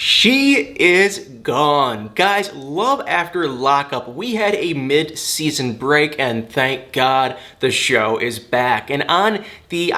She is gone. Guys, love after Lockup. We had a mid-season break and thank God the show is back. And on the,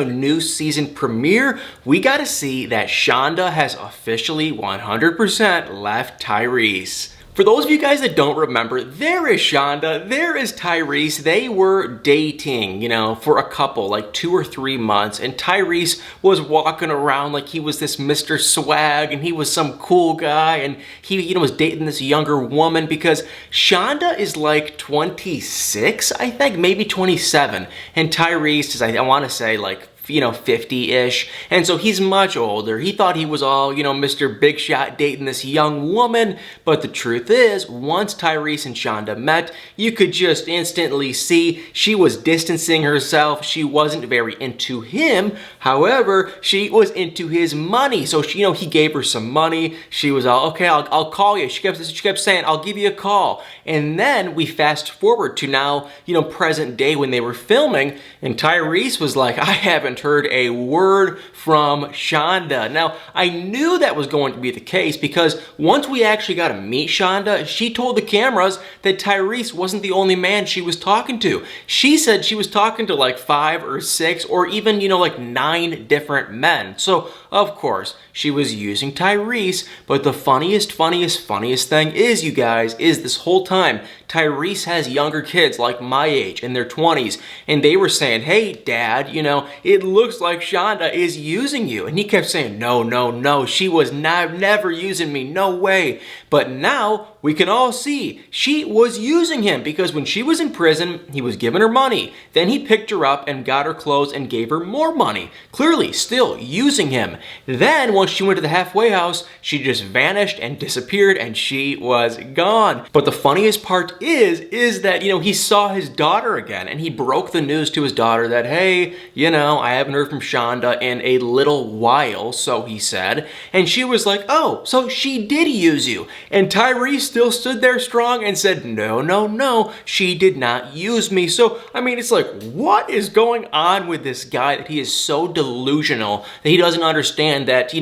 new season premiere, we got to see that Shonda has officially 100% left Tyrice. For those of you guys that don't remember, there is Chanda, there is Tyrice. They were dating, for a couple, like 2 or 3 months. And Tyrice was walking around like he was this Mr. Swag and he was some cool guy. And he, was dating this younger woman because Chanda is like 26, I think, maybe 27. And Tyrice is, I want to say, like, 50-ish. And so he's much older. He thought he was all, Mr. Big Shot dating this young woman. But the truth is, once Tyrice and Shonda met, you could just instantly see she was distancing herself. She wasn't very into him. However, she was into his money. So she, he gave her some money. She was all, okay, I'll call you. She kept saying, I'll give you a call. And then we fast forward to now, present day when they were filming. And Tyrice was like, I haven't heard a word from Shonda. Now, I knew that was going to be the case because once we actually got to meet Shonda, she told the cameras that Tyrice wasn't the only man she was talking to. She said she was talking to like 5 or 6 or even, like 9 different men. So, of course, she was using Tyrice, but the funniest thing is, you guys, is this whole time, Tyrice has younger kids like my age in their 20s, and they were saying, hey, Dad, it looks like Shonda is using you. And he kept saying, no, she was never using me, no way. But now we can all see she was using him because when she was in prison, he was giving her money. Then he picked her up and got her clothes and gave her more money. Clearly still using him. Then once she went to the halfway house, she just vanished and disappeared and she was gone. But the funniest part is that, he saw his daughter again and he broke the news to his daughter that, hey, I haven't heard from Shonda in a little while, so he said. And she was like, oh, so she did use you. And Tyrice still stood there strong and said, no, she did not use me. So, it's like, what is going on with this guy that he is so delusional that he doesn't understand that,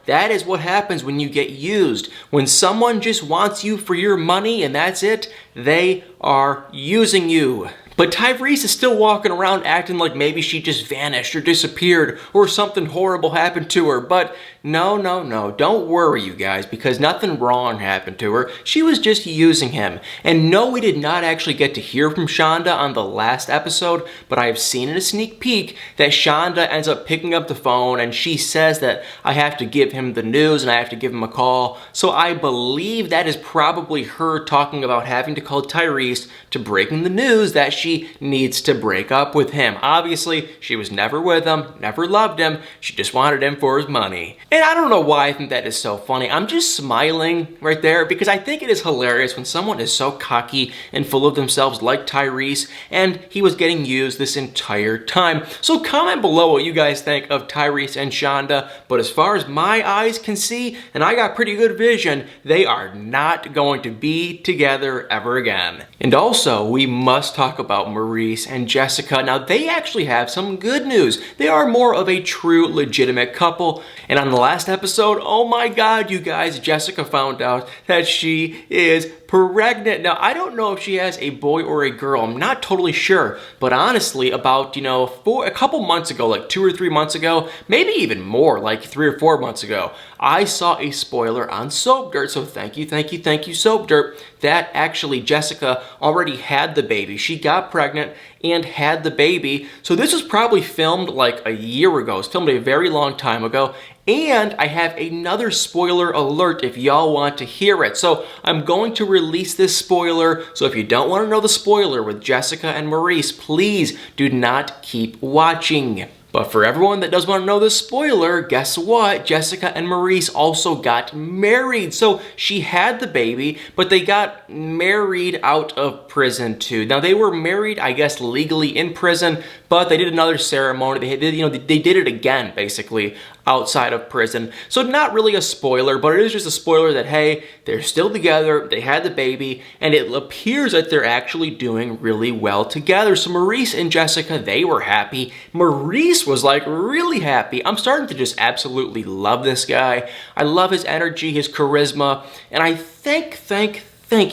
that is what happens when you get used. When someone just wants you for your money and that's it, they are using you. But Tyrice is still walking around acting like maybe she just vanished or disappeared or something horrible happened to her. But no. Don't worry, you guys, because nothing wrong happened to her. She was just using him. And no, we did not actually get to hear from Shonda on the last episode, but I have seen in a sneak peek that Shonda ends up picking up the phone and she says that I have to give him the news and I have to give him a call. So I believe that is probably her talking about having to call Tyrice to break him the news that she needs to break up with him. Obviously, she was never with him, never loved him. She just wanted him for his money. And I don't know why I think that is so funny. I'm just smiling right there because I think it is hilarious when someone is so cocky and full of themselves like Tyrice, and he was getting used this entire time. So comment below what you guys think of Tyrice and Shonda, but as far as my eyes can see, and I got pretty good vision, they are not going to be together ever again. And also, we must talk about Maurice and Jessica. Now, they actually have some good news. They are more of a true, legitimate couple. And on the last episode, oh my God, you guys, Jessica found out that she is pregnant. Now, I don't know if she has a boy or a girl. I'm not totally sure. But honestly, about, a couple months ago, like 2 or 3 months ago, maybe even more, like 3 or 4 months ago, I saw a spoiler on Soap Dirt. So thank you, Soap Dirt, that actually Jessica already had the baby. She got pregnant and had the baby. So this was probably filmed like a year ago. It was filmed a very long time ago. And I have another spoiler alert if y'all want to hear it. So I'm going to release this spoiler. So if you don't want to know the spoiler with Jessica and Maurice, please do not keep watching. But for everyone that does want to know the spoiler, guess what? Jessica and Maurice also got married. So she had the baby, but they got married out of prison too. Now they were married, I guess, legally in prison, but they did another ceremony. They did it again, basically, outside of prison. So not really a spoiler, but it is just a spoiler that, hey, they're still together, they had the baby, and it appears that they're actually doing really well together. So Maurice and Jessica, they were happy. Maurice Maurice was like really happy. I'm starting to just absolutely love this guy. I love his energy, his charisma, and I think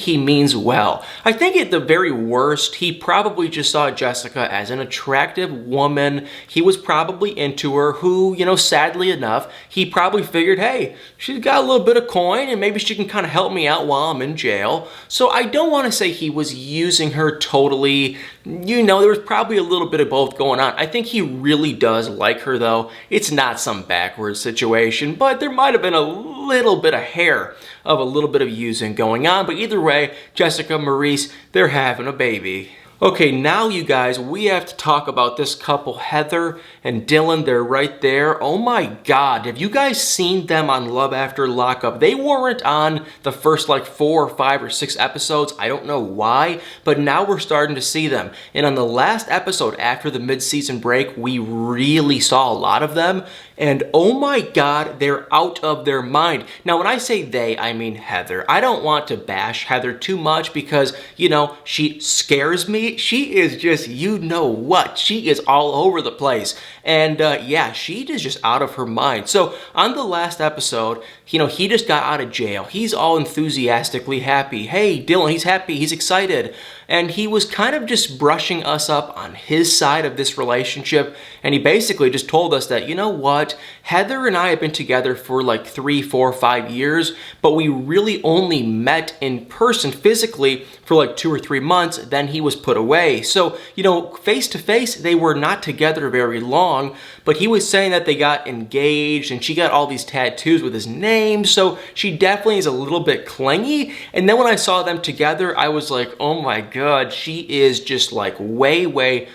he means well. I think at the very worst, he probably just saw Jessica as an attractive woman. He was probably into her, who, you know, sadly enough, he probably figured, hey, she's got a little bit of coin and maybe she can kind of help me out while I'm in jail. So I don't want to say he was using her totally. You know, there was probably a little bit of both going on. I think he really does like her, though. It's not some backwards situation, but there might have been a little bit of hair of a little bit of using going on. But either way, Jessica, Maurice, they're having a baby. Okay, now you guys, we have to talk about this couple, Heather and Dylan. They're right there. Oh my God, have you guys seen them on Love After Lockup? They weren't on the first like 4 or 5 or 6 episodes. I don't know why, but now we're starting to see them. And on the last episode after the mid-season break, we really saw a lot of them. And oh my God, they're out of their mind. Now, when I say they, I mean Heather. I don't want to bash Heather too much because, you know, she scares me. She is just, you know what, she is all over the place. And yeah, she is just out of her mind. So on the last episode, you know, he just got out of jail. He's all enthusiastically happy. Hey, Dylan, he's happy, he's excited. And he was kind of just brushing us up on his side of this relationship. And he basically just told us that, you know what, Heather and I have been together for like 3, 4, 5 years, but we really only met in person physically for like 2 or 3 months. Then he was put away. So, you know, face to face, they were not together very long, but he was saying that they got engaged and she got all these tattoos with his name. So she definitely is a little bit clingy. And then when I saw them together, I was like, oh my God, she is just like way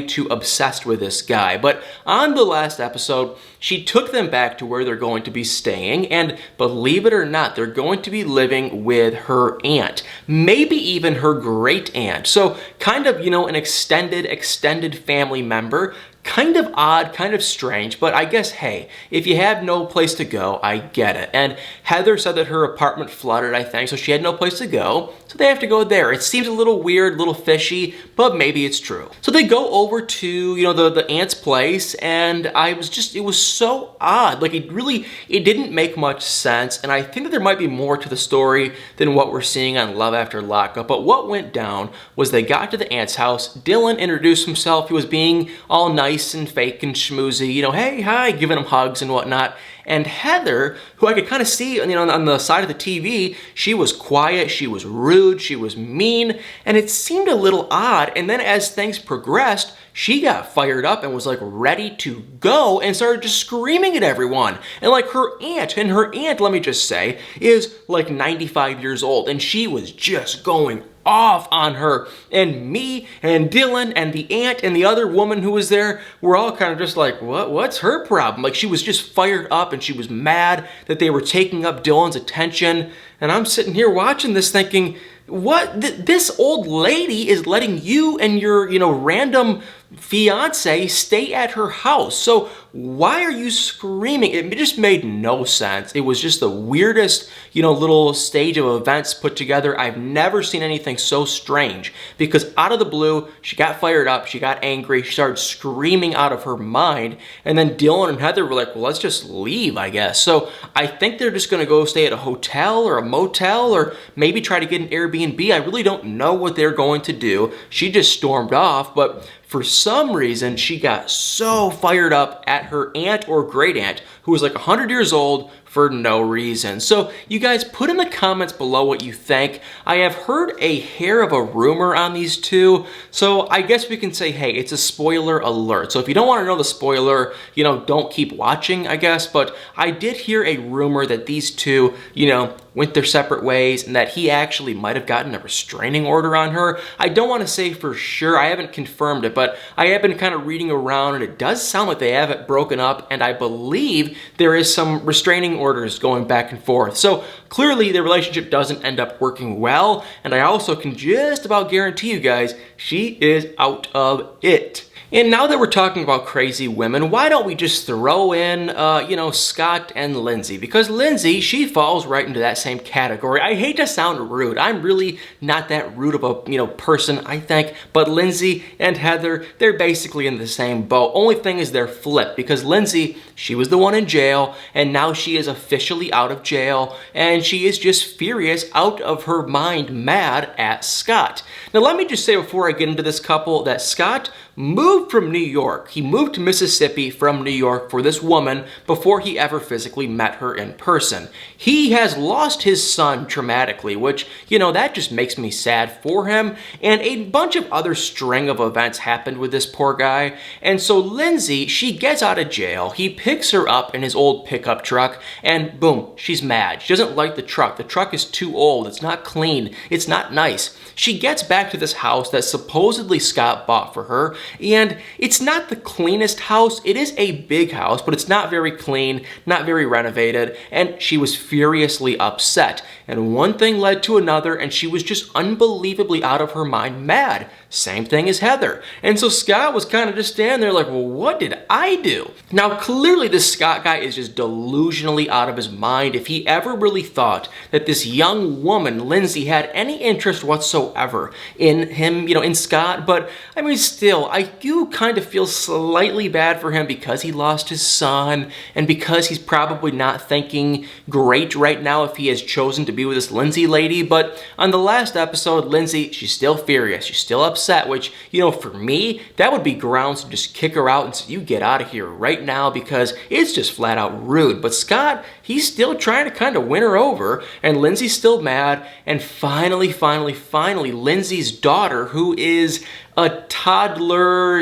too obsessed with this guy. But on the last episode, she took them back to where they're going to be staying, and believe it or not, they're going to be living with her aunt, maybe even her great aunt. So kind of, you know, an extended family member. Kind of odd, kind of strange, but I guess, hey, if you have no place to go, I get it. And Heather said that her apartment flooded, I think, so she had no place to go, so they have to go there. It seems a little weird, a little fishy, but maybe it's true. So they go over to, you know, the aunt's place, and it was so odd. Like, it didn't make much sense, and I think that there might be more to the story than what we're seeing on Love After Lockup. But what went down was they got to the aunt's house. Dylan introduced himself. He was being all nice and fake and schmoozy, you know, hey, hi, giving him hugs and whatnot. And Heather, who I could kind of see, you know, on the side of the TV, she was quiet, she was rude, she was mean, and it seemed a little odd. And then as things progressed, she got fired up and was like ready to go and started just screaming at everyone. And like her aunt, let me just say, is like 95 years old, and she was just going off on her. And me and Dylan and the aunt and the other woman who was there were all kind of just like, what's her problem? Like, she was just fired up and she was mad that they were taking up Dylan's attention. And I'm sitting here watching this thinking, what? This old lady is letting you and your, you know, random fiance stay at her house. So why are you screaming? It just made no sense. It was just the weirdest, you know, little stage of events put together. I've never seen anything so strange, because out of the blue, she got fired up, she got angry, she started screaming out of her mind, and then Dylan and Heather were like, well, let's just leave, I guess. So I think they're just gonna go stay at a hotel or a motel, or maybe try to get an Airbnb. I really don't know what they're going to do. She just stormed off, but for some reason, she got so fired up at her aunt or great aunt, who was like 100 years old, for no reason. So you guys, put in the comments below what you think. I have heard a hair of a rumor on these two, so I guess we can say, hey, it's a spoiler alert. So if you don't want to know the spoiler, you know, don't keep watching, I guess. But I did hear a rumor that these two, you know, went their separate ways, and that he actually might have gotten a restraining order on her. I don't want to say for sure, I haven't confirmed it, but I have been kind of reading around, and it does sound like they have it broken up, and I believe there is some restraining orders going back and forth. So clearly the relationship doesn't end up working well, and I also can just about guarantee you guys, she is out of it. And now that we're talking about crazy women, why don't we just throw in, Scott and Lindsay? Because Lindsay, she falls right into that same category. I hate to sound rude. I'm really not that rude of a, person, I think. But Lindsay and Heather, they're basically in the same boat. Only thing is they're flipped because Lindsay, she was the one in jail, and now she is officially out of jail, and she is just furious, out of her mind, mad at Scott. Now, let me just say before I get into this couple that Scott moved from New York. He moved to Mississippi from New York for this woman before he ever physically met her in person. He has lost his son traumatically, which, that just makes me sad for him. And a bunch of other string of events happened with this poor guy. And so Lindsay, she gets out of jail. He picks her up in his old pickup truck, and boom, she's mad. She doesn't like the truck. The truck is too old. It's not clean. It's not nice. She gets back to this house that supposedly Scott bought for her, and it's not the cleanest house. It is a big house, but it's not very clean, not very renovated, and she was furiously upset. And one thing led to another, and she was just unbelievably out of her mind mad. Same thing as Heather. And so Scott was kind of just standing there like, well, what did I do? Now, clearly this Scott guy is just delusionally out of his mind if he ever really thought that this young woman, Lindsay, had any interest whatsoever in him, in Scott. But I mean, still, I do kind of feel slightly bad for him because he lost his son and because he's probably not thinking great right now if he has chosen to be with this Lindsay lady. But on the last episode, Lindsay, she's still furious. She's still upset, which, for me, that would be grounds to just kick her out and say, you get out of here right now, because it's just flat out rude. But Scott, he's still trying to kind of win her over, and Lindsay's still mad. And finally, Lindsay's daughter, who is a toddler,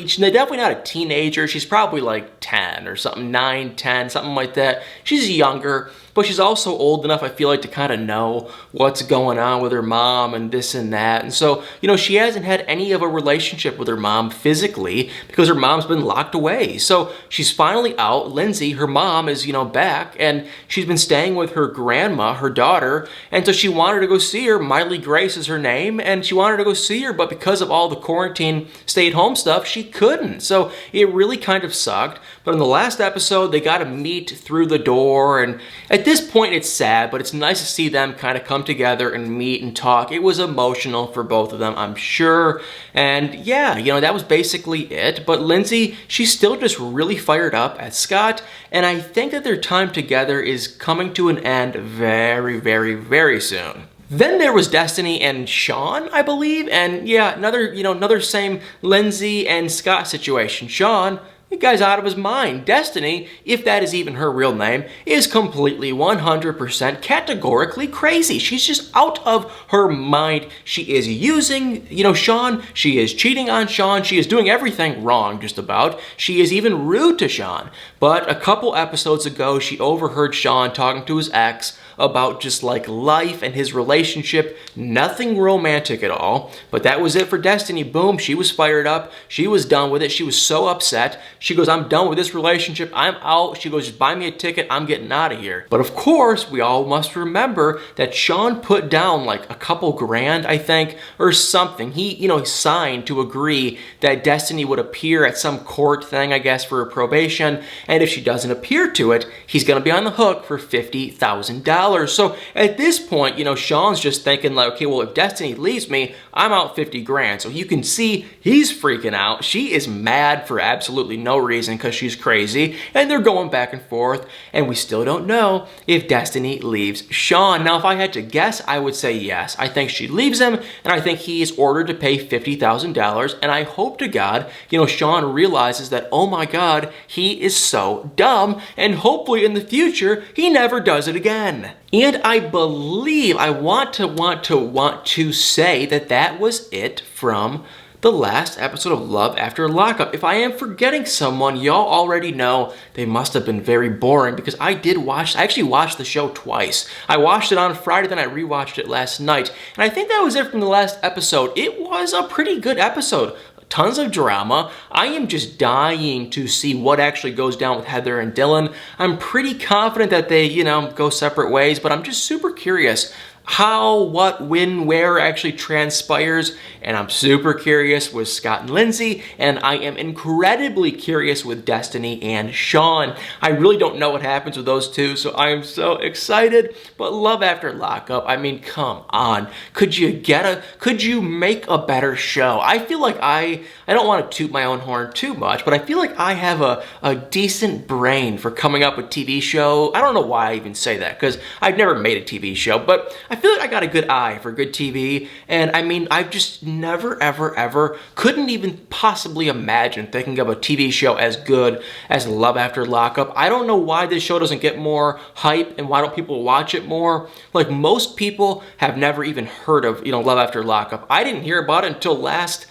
she's definitely not a teenager. She's probably like 10 or something, 9, 10, something like that. She's younger, but she's also old enough, I feel like, to kind of know what's going on with her mom and this and that. And so, she hasn't had any of a relationship with her mom physically because her mom's been locked away. So she's finally out. Lindsay, her mom, is, back, and she's been staying with her grandma, her daughter. And so she wanted to go see her. Miley Grace is her name, and she wanted to go see her, but because of all the quarantine stay-at-home stuff, she couldn't. So it really kind of sucked. But in the last episode, they got to meet through the door, and at this point, it's sad, but it's nice to see them kind of come together and meet and talk. It was emotional for both of them, I'm sure. And yeah, that was basically it. But Lindsay, she's still just really fired up at Scott, and I think that their time together is coming to an end very, very, very soon. Then there was Destiny and Sean, I believe, and yeah, another same Lindsay and Scott situation. Sean, the guy's out of his mind. Destiny, if that is even her real name, is completely 100% categorically crazy. She's just out of her mind. She is using, Sean. She is cheating on Sean. She is doing everything wrong, just about. She is even rude to Sean. But a couple episodes ago, she overheard Sean talking to his ex about just like life and his relationship. Nothing romantic at all. But that was it for Destiny. Boom, she was fired up. She was done with it. She was so upset. She goes, I'm done with this relationship. I'm out. She goes, just buy me a ticket. I'm getting out of here. But of course, we all must remember that Sean put down like a couple grand, I think, or something. He, signed to agree that Destiny would appear at some court thing, I guess, for her probation. And if she doesn't appear to it, he's going to be on the hook for $50,000. So at this point, Sean's just thinking like, okay, well, if Destiny leaves me, I'm out 50 grand. So you can see he's freaking out. She is mad for absolutely no reason because she's crazy. And they're going back and forth. And we still don't know if Destiny leaves Sean. Now, if I had to guess, I would say yes. I think she leaves him, and I think he is ordered to pay $50,000. And I hope to God, Sean realizes that, oh my God, he is so dumb. And hopefully in the future, he never does it again. And I believe, I want to say that that was it from the last episode of Love After Lockup. If I am forgetting someone, y'all already know they must have been very boring, because I actually watched the show twice. I watched it on Friday, then I rewatched it last night. And I think that was it from the last episode. It was a pretty good episode. Tons of drama. I am just dying to see what actually goes down with Heather and Dylan. I'm pretty confident that they, go separate ways, but I'm just super curious how, what, when, where actually transpires, and I'm super curious with Scott and Lindsay, and I am incredibly curious with Destiny and Sean. I really don't know what happens with those two, so I am so excited. But Love After Lockup, I mean, come on. Could you make a better show? I feel like I don't want to toot my own horn too much, but I feel like I have a decent brain for coming up with TV show. I don't know why I even say that, because I've never made a TV show, but I feel like I got a good eye for good TV, and I mean, I've just never, ever, couldn't even possibly imagine thinking of a TV show as good as Love After Lockup. I don't know why this show doesn't get more hype, and why don't people watch it more? Like, most people have never even heard of, Love After Lockup. I didn't hear about it until last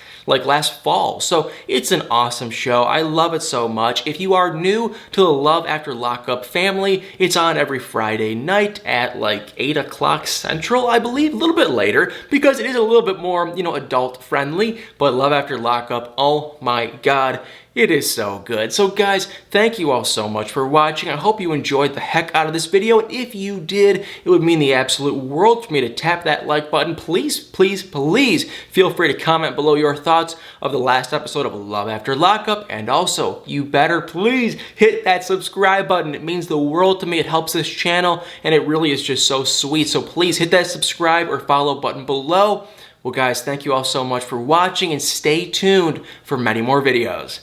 fall. So it's an awesome show. I love it so much. If you are new to the Love After Lockup family, it's on every Friday night at like 8 o'clock Central, I believe, a little bit later, because it is a little bit more, adult friendly. But Love After Lockup, oh my God, it is so good. So guys, thank you all so much for watching. I hope you enjoyed the heck out of this video. And if you did, it would mean the absolute world for me to tap that like button. Please, please, please feel free to comment below your thoughts of the last episode of Love After Lockup. And also, you better please hit that subscribe button. It means the world to me. It helps this channel, and it really is just so sweet. So please hit that subscribe or follow button below. Well guys, thank you all so much for watching, and stay tuned for many more videos.